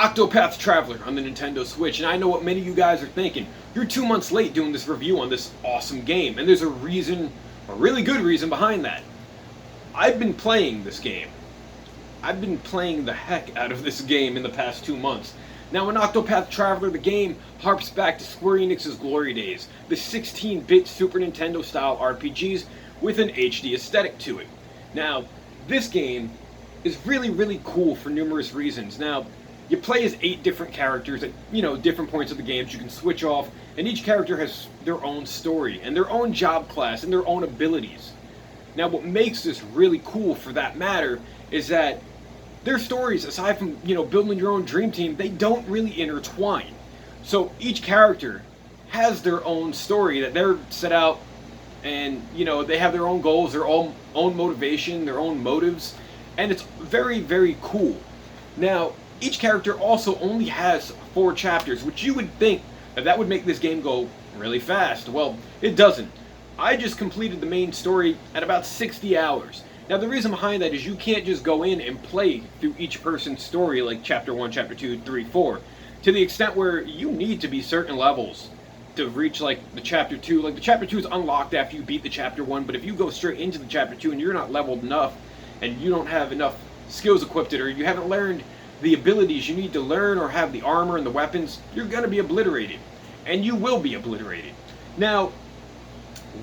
Octopath Traveler on the Nintendo Switch, and I know what many of you guys are thinking. You're 2 months late doing this review on this awesome game, and there's a reason, a really good reason behind that. I've been playing this game. I've been playing the heck out of this game in the past 2 months. Now, in Octopath Traveler, the game harps back to Square Enix's glory days, the 16-bit Super Nintendo-style RPGs with an HD aesthetic to it. Now, this game is really, really cool for numerous reasons. Now, you play as 8 different characters at, different points of the game. You can switch off, and each character has their own story, and their own job class, and their own abilities. Now, what makes this really cool for that matter is that their stories, aside from, building your own dream team, they don't really intertwine. So each character has their own story that they're set out, and, they have their own goals, their own motivation, their own motives, and it's very, very cool. Now, each character also only has 4 chapters, which you would think that would make this game go really fast. Well, it doesn't. I just completed the main story at about 60 hours. Now, the reason behind that is you can't just go in and play through each person's story like Chapter 1, Chapter 2, 3, 4, to the extent where you need to be certain levels to reach, like, the Chapter 2. Like, the Chapter 2 is unlocked after you beat the Chapter 1, but if you go straight into the Chapter 2 and you're not leveled enough, and you don't have enough skills equipped, or you haven't learned the abilities you need to learn or have the armor and the weapons, you're going to be obliterated. And you will be obliterated. Now,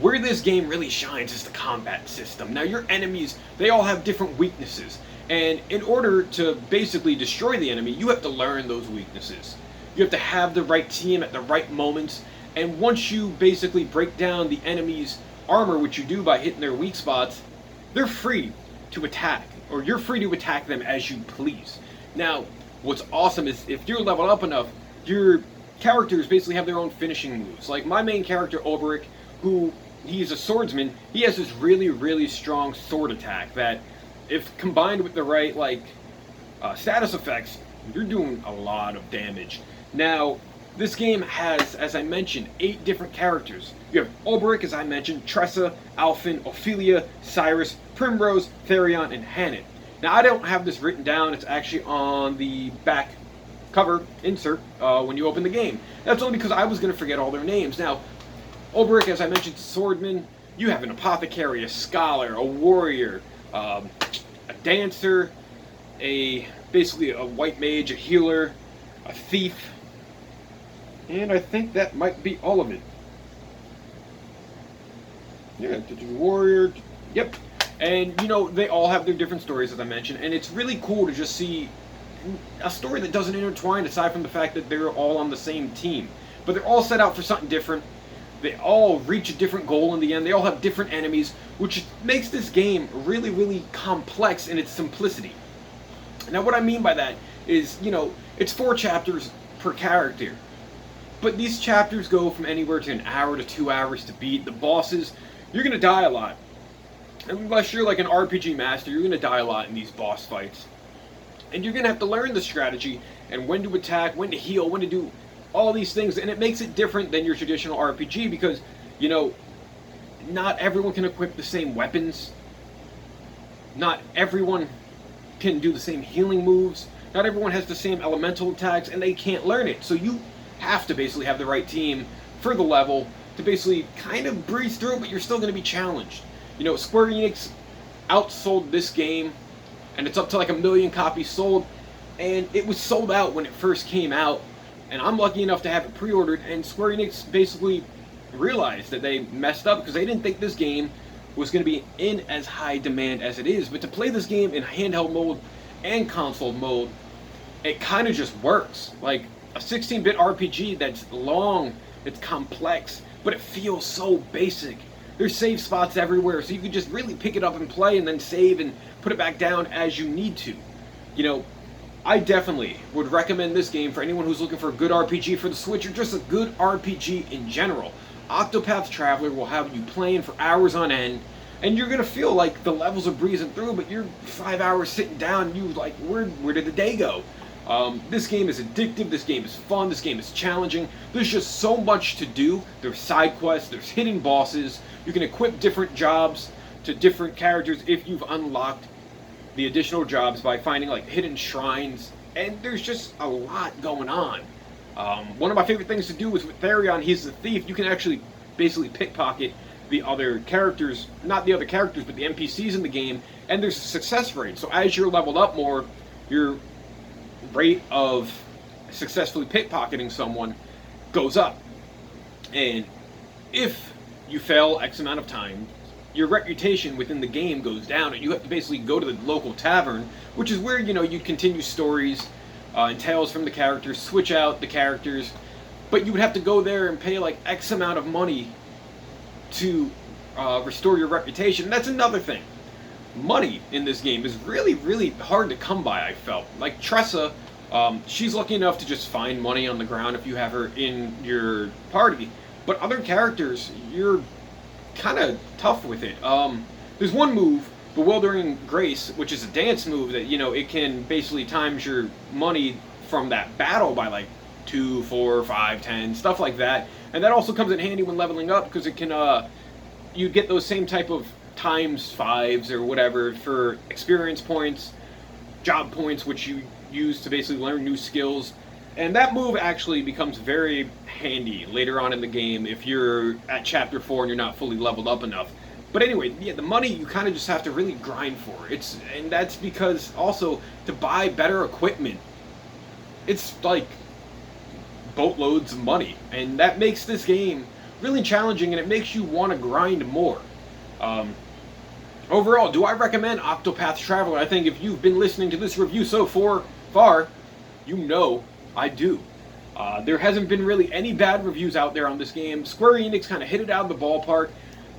where this game really shines is the combat system. Now, your enemies, they all have different weaknesses. And in order to basically destroy the enemy, you have to learn those weaknesses. You have to have the right team at the right moments. And once you basically break down the enemy's armor, which you do by hitting their weak spots, they're free to attack. Or you're free to attack them as you please. Now, what's awesome is if you're leveled up enough, your characters basically have their own finishing moves. Like my main character, Oberic, who he's a swordsman, he has this really, really strong sword attack that, if combined with the right, status effects, you're doing a lot of damage. Now, this game has, as I mentioned, 8 different characters. You have Oberic, as I mentioned, Tressa, Alphen, Ophelia, Cyrus, Primrose, Therion, and Hannet. Now, I don't have this written down. It's actually on the back cover insert when you open the game. That's only because I was going to forget all their names. Now, Oberic, as I mentioned, swordman. You have an apothecary, a scholar, a warrior, a dancer, basically a white mage, a healer, a thief, and I think that might be all of it. Yeah, warrior. Yep. And, they all have their different stories, as I mentioned, and it's really cool to just see a story that doesn't intertwine, aside from the fact that they're all on the same team. But they're all set out for something different. They all reach a different goal in the end. They all have different enemies, which makes this game really, really complex in its simplicity. Now, what I mean by that is, it's 4 chapters per character. But these chapters go from anywhere to 1 hour to 2 hours to beat. The bosses, you're going to die a lot. Unless you're like an RPG master, you're going to die a lot in these boss fights. And you're going to have to learn the strategy and when to attack, when to heal, when to do all these things. And it makes it different than your traditional RPG because, not everyone can equip the same weapons. Not everyone can do the same healing moves. Not everyone has the same elemental attacks, and they can't learn it. So you have to basically have the right team for the level to basically kind of breeze through, but you're still going to be challenged. Square Enix outsold this game, and it's up to like 1 million copies sold, and it was sold out when it first came out, and I'm lucky enough to have it pre-ordered, and Square Enix basically realized that they messed up because they didn't think this game was going to be in as high demand as it is. But to play this game in handheld mode and console mode, it kind of just works. Like a 16-bit RPG that's long, it's complex, but it feels so basic. There's save spots everywhere, so you can just really pick it up and play and then save and put it back down as you need to. I definitely would recommend this game for anyone who's looking for a good RPG for the Switch or just a good RPG in general. Octopath Traveler will have you playing for hours on end, and you're going to feel like the levels are breezing through, but you're 5 hours sitting down and you're like, where did the day go? This game is addictive, this game is fun, this game is challenging. There's just so much to do. There's side quests, there's hidden bosses. You can equip different jobs to different characters if you've unlocked the additional jobs by finding like hidden shrines and there's just a lot going on. One of my favorite things to do is with Therion, he's the thief. You can actually basically pickpocket the other characters, not the other characters, but the NPCs in the game, and there's a success rate. So as you're leveled up more, your rate of successfully pickpocketing someone goes up. And if you fail X amount of time, your reputation within the game goes down, and you have to basically go to the local tavern, which is where, you know, you continue stories and tales from the characters, switch out the characters, but you would have to go there and pay like X amount of money to restore your reputation. And that's another thing. Money in this game is really, really hard to come by, I felt. Like Tressa, she's lucky enough to just find money on the ground if you have her in your party. But other characters, you're kind of tough with it. There's one move, Bewildering Grace, which is a dance move that, you know, it can basically times your money from that battle by like 2, 4, 5, 10, stuff like that. And that also comes in handy when leveling up, because it can, you get those same type of times 5s or whatever for experience points, job points, which you use to basically learn new skills. And that move actually becomes very handy later on in the game if you're at Chapter 4 and you're not fully leveled up enough. But anyway, yeah, the money you kind of just have to really grind for. And that's because also to buy better equipment, it's like boatloads of money. And that makes this game really challenging, and it makes you want to grind more. Overall, do I recommend Octopath Traveler? I think if you've been listening to this review so far, you know I do. There hasn't been really any bad reviews out there on this game. Square Enix kind of hit it out of the ballpark,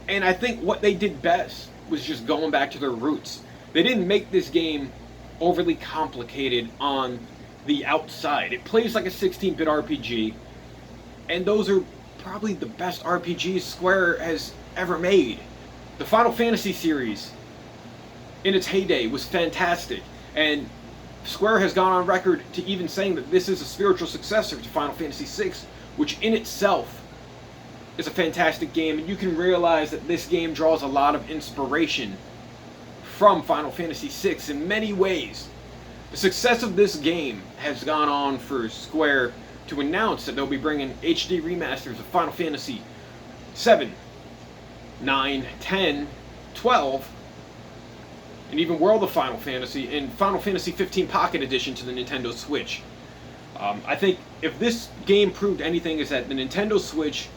and I think what they did best was just going back to their roots. They didn't make this game overly complicated on the outside. It plays like a 16-bit RPG, and those are probably the best RPGs Square has ever made. The Final Fantasy series, in its heyday, was fantastic, and Square has gone on record to even saying that this is a spiritual successor to Final Fantasy VI, which in itself is a fantastic game, and you can realize that this game draws a lot of inspiration from Final Fantasy VI in many ways. The success of this game has gone on for Square to announce that they'll be bringing HD remasters of Final Fantasy 7, 9, 10, 12, and even World of Final Fantasy, and Final Fantasy 15 Pocket Edition to the Nintendo Switch. I think if this game proved anything, is that the Nintendo Switch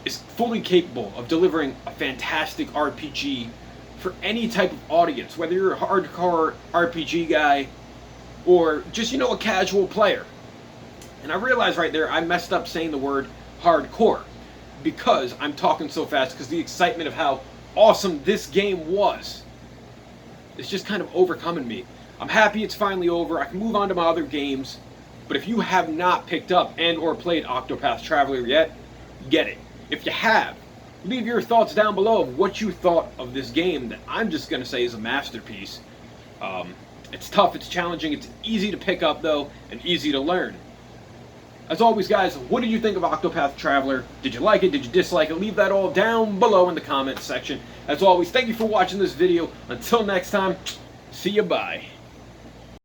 is fully capable of delivering a fantastic RPG for any type of audience, whether you're a hardcore RPG guy or just, you know, a casual player. And I realized right there I messed up saying the word hardcore, because I'm talking so fast, because the excitement of how awesome this game was is just kind of overcoming me. I'm happy it's finally over. I can move on to my other games. But if you have not picked up and or played Octopath Traveler yet, get it. If you have, leave your thoughts down below of what you thought of this game that I'm just going to say is a masterpiece. It's tough, it's challenging, it's easy to pick up though, and easy to learn. As always, guys, what did you think of Octopath Traveler? Did you like it? Did you dislike it? Leave that all down below in the comments section. As always, thank you for watching this video. Until next time, see you, bye.